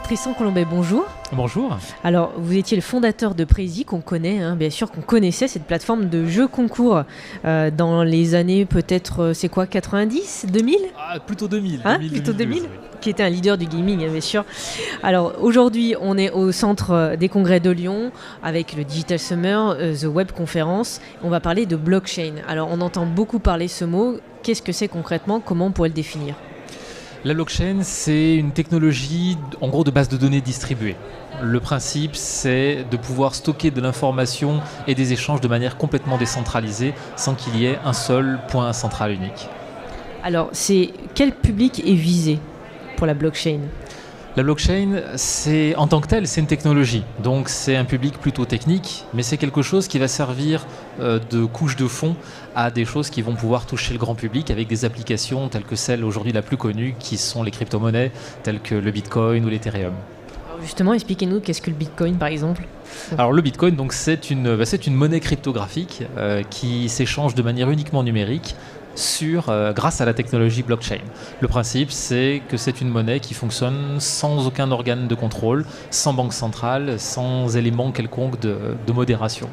Tristan Colombet, bonjour. Bonjour. Alors, vous étiez le fondateur de Prezi, qu'on connaît, bien sûr, qu'on connaissait, cette plateforme de jeux concours dans les années peut-être, 90, 2000 Plutôt 2000. Plutôt 2000 oui. Qui était un leader du gaming, bien sûr. Alors, aujourd'hui, on est au centre des congrès de Lyon avec le Digital Summer, The Web Conference. On va parler de blockchain. Alors, on entend beaucoup parler ce mot. Qu'est-ce que c'est concrètement? Comment on pourrait le définir? La blockchain, c'est une technologie, en gros, de base de données distribuée. Le principe, c'est de pouvoir stocker de l'information et des échanges de manière complètement décentralisée, sans qu'il y ait un seul point central unique. Alors, quel public est visé pour la blockchain? La blockchain, en tant que telle, c'est une technologie. Donc c'est un public plutôt technique, mais c'est quelque chose qui va servir de couche de fond à des choses qui vont pouvoir toucher le grand public avec des applications telles que celle aujourd'hui la plus connue, qui sont les crypto-monnaies, telles que le Bitcoin ou l'Ethereum. Alors justement, expliquez-nous qu'est-ce que le Bitcoin, par exemple? Alors le Bitcoin, donc, c'est une monnaie cryptographique qui s'échange de manière uniquement numérique grâce à la technologie blockchain. Le principe, c'est que c'est une monnaie qui fonctionne sans aucun organe de contrôle, sans banque centrale, sans élément quelconque de modération.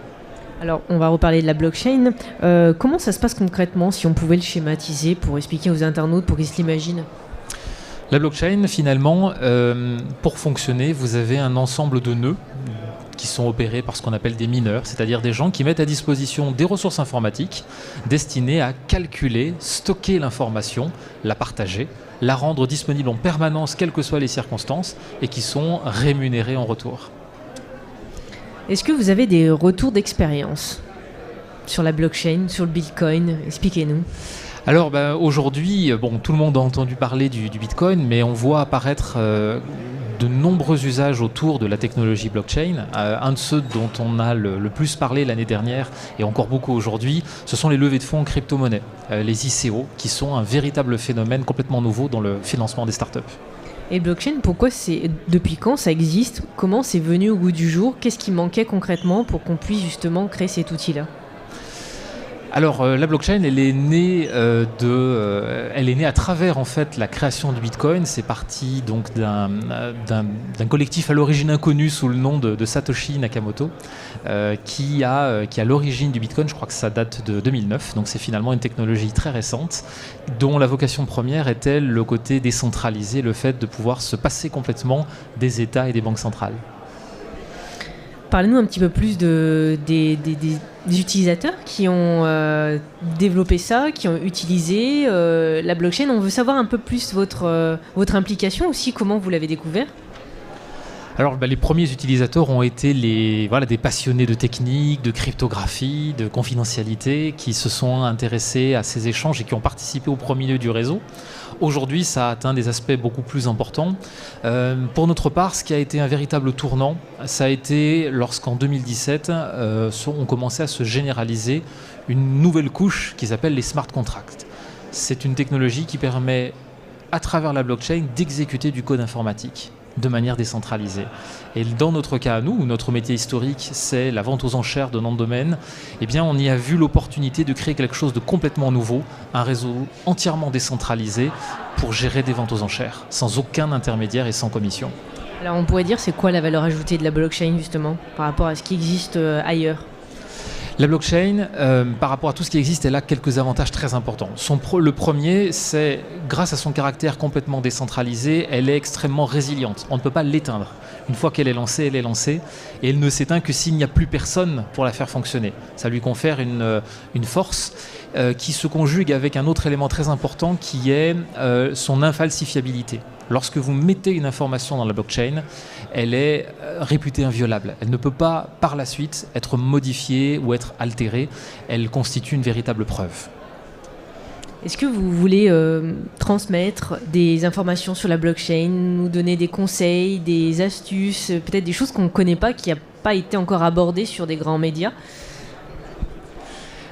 Alors, on va reparler de la blockchain. Comment ça se passe concrètement, si on pouvait le schématiser pour expliquer aux internautes, pour qu'ils se l'imaginent? La blockchain, finalement, pour fonctionner, vous avez un ensemble de nœuds qui sont opérés par ce qu'on appelle des mineurs, c'est-à-dire des gens qui mettent à disposition des ressources informatiques destinées à calculer, stocker l'information, la partager, la rendre disponible en permanence, quelles que soient les circonstances, et qui sont rémunérés en retour. Est-ce que vous avez des retours d'expérience sur la blockchain, sur le Bitcoin? Expliquez-nous. Alors aujourd'hui, tout le monde a entendu parler du Bitcoin, mais on voit apparaître de nombreux usages autour de la technologie blockchain. Un de ceux dont on a le plus parlé l'année dernière et encore beaucoup aujourd'hui, ce sont les levées de fonds en crypto-monnaie, les ICO, qui sont un véritable phénomène complètement nouveau dans le financement des startups. Et blockchain, depuis quand ça existe? Comment c'est venu au goût du jour? Qu'est-ce qui manquait concrètement pour qu'on puisse justement créer cet outil-là? Alors la blockchain, elle est née à travers en fait la création du Bitcoin. C'est parti donc d'un collectif à l'origine inconnu sous le nom de Satoshi Nakamoto, qui a l'origine du Bitcoin. Je crois que ça date de 2009. Donc c'est finalement une technologie très récente, dont la vocation première était le côté décentralisé, le fait de pouvoir se passer complètement des États et des banques centrales. Parlez-nous un petit peu plus des utilisateurs qui ont développé ça, qui ont utilisé la blockchain. On veut savoir un peu plus votre implication aussi, comment vous l'avez découvert. Alors les premiers utilisateurs ont été des passionnés de technique, de cryptographie, de confidentialité, qui se sont intéressés à ces échanges et qui ont participé au premier lieu du réseau. Aujourd'hui, ça a atteint des aspects beaucoup plus importants. Pour notre part, ce qui a été un véritable tournant, ça a été lorsqu'en 2017, on commençait à se généraliser une nouvelle couche qui s'appelle les smart contracts. C'est une technologie qui permet, à travers la blockchain, d'exécuter du code informatique de manière décentralisée. Et dans notre cas à nous, où notre métier historique, c'est la vente aux enchères de noms de domaine, eh bien, on y a vu l'opportunité de créer quelque chose de complètement nouveau, un réseau entièrement décentralisé pour gérer des ventes aux enchères, sans aucun intermédiaire et sans commission. Alors on pourrait dire, c'est quoi la valeur ajoutée de la blockchain justement, par rapport à ce qui existe ailleurs? La blockchain, par rapport à tout ce qui existe, elle a quelques avantages très importants. Le premier, c'est grâce à son caractère complètement décentralisé, elle est extrêmement résiliente. On ne peut pas l'éteindre. Une fois qu'elle est lancée, elle est lancée. Et elle ne s'éteint que s'il n'y a plus personne pour la faire fonctionner. Ça lui confère une force qui se conjugue avec un autre élément très important qui est son infalsifiabilité. Lorsque vous mettez une information dans la blockchain, elle est réputée inviolable. Elle ne peut pas, par la suite, être modifiée ou être altérée. Elle constitue une véritable preuve. Est-ce que vous voulez transmettre des informations sur la blockchain, nous donner des conseils, des astuces, peut-être des choses qu'on ne connaît pas, qui n'ont pas été encore abordées sur des grands médias?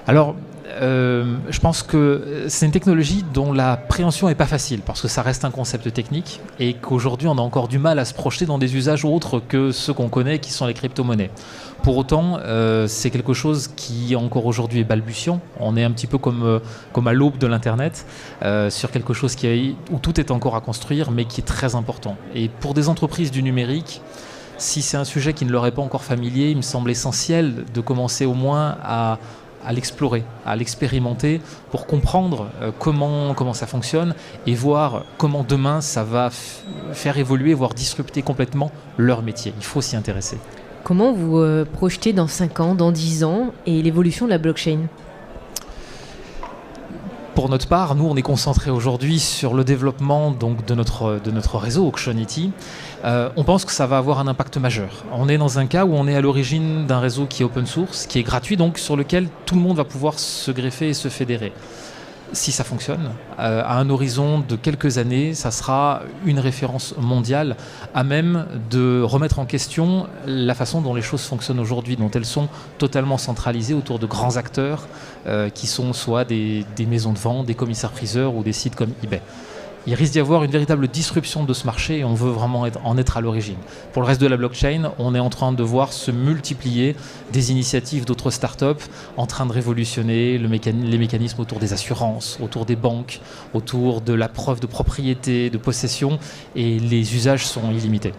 Alors, Je pense que c'est une technologie dont la préhension n'est pas facile, parce que ça reste un concept technique et qu'aujourd'hui on a encore du mal à se projeter dans des usages autres que ceux qu'on connaît, qui sont les crypto-monnaies. Pour autant, c'est quelque chose qui encore aujourd'hui est balbutiant. On est un petit peu comme à l'aube de l'Internet, sur quelque chose où tout est encore à construire, mais qui est très important. Et pour des entreprises du numérique, si c'est un sujet qui ne leur est pas encore familier, il me semble essentiel de commencer au moins à l'explorer, à l'expérimenter pour comprendre comment ça fonctionne et voir comment demain ça va faire évoluer, voire disrupter complètement leur métier. Il faut s'y intéresser. Comment vous projetez dans 5 ans, dans 10 ans et l'évolution de la blockchain ? Pour notre part, nous, on est concentré aujourd'hui sur le développement donc, de notre réseau Auctionity. On pense que ça va avoir un impact majeur. On est dans un cas où on est à l'origine d'un réseau qui est open source, qui est gratuit, donc sur lequel tout le monde va pouvoir se greffer et se fédérer. Si ça fonctionne, à un horizon de quelques années, ça sera une référence mondiale à même de remettre en question la façon dont les choses fonctionnent aujourd'hui, dont elles sont totalement centralisées autour de grands acteurs qui sont soit des maisons de vente, des commissaires-priseurs ou des sites comme eBay. Il risque d'y avoir une véritable disruption de ce marché et on veut vraiment en être à l'origine. Pour le reste de la blockchain, on est en train de voir se multiplier des initiatives d'autres startups en train de révolutionner les mécanismes autour des assurances, autour des banques, autour de la preuve de propriété, de possession, et les usages sont illimités.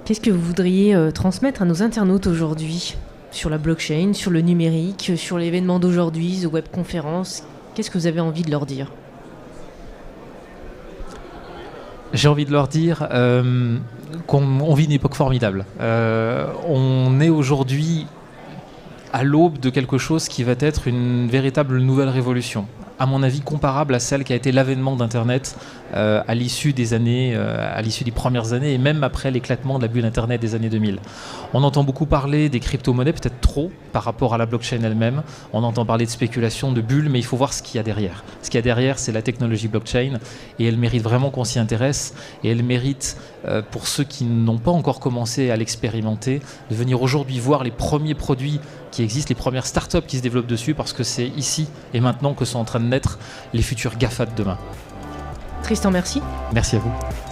Qu'est-ce que vous voudriez transmettre à nos internautes aujourd'hui sur la blockchain, sur le numérique, sur l'événement d'aujourd'hui, The Web Conference ? Qu'est-ce que vous avez envie de leur dire ? J'ai envie de leur dire qu'on vit une époque formidable. On est aujourd'hui à l'aube de quelque chose qui va être une véritable nouvelle révolution, à mon avis comparable à celle qui a été l'avènement d'Internet à l'issue des premières années et même après l'éclatement de la bulle Internet des années 2000. On entend beaucoup parler des crypto-monnaies, peut-être trop par rapport à la blockchain elle-même. On entend parler de spéculation, de bulles, mais il faut voir ce qu'il y a derrière. Ce qu'il y a derrière, c'est la technologie blockchain et elle mérite vraiment qu'on s'y intéresse et elle mérite, pour ceux qui n'ont pas encore commencé à l'expérimenter, de venir aujourd'hui voir les premiers produits qui existent, les premières startups qui se développent dessus, parce que c'est ici et maintenant que sont en train de naître les futurs GAFA de demain. Tristan, merci. Merci à vous.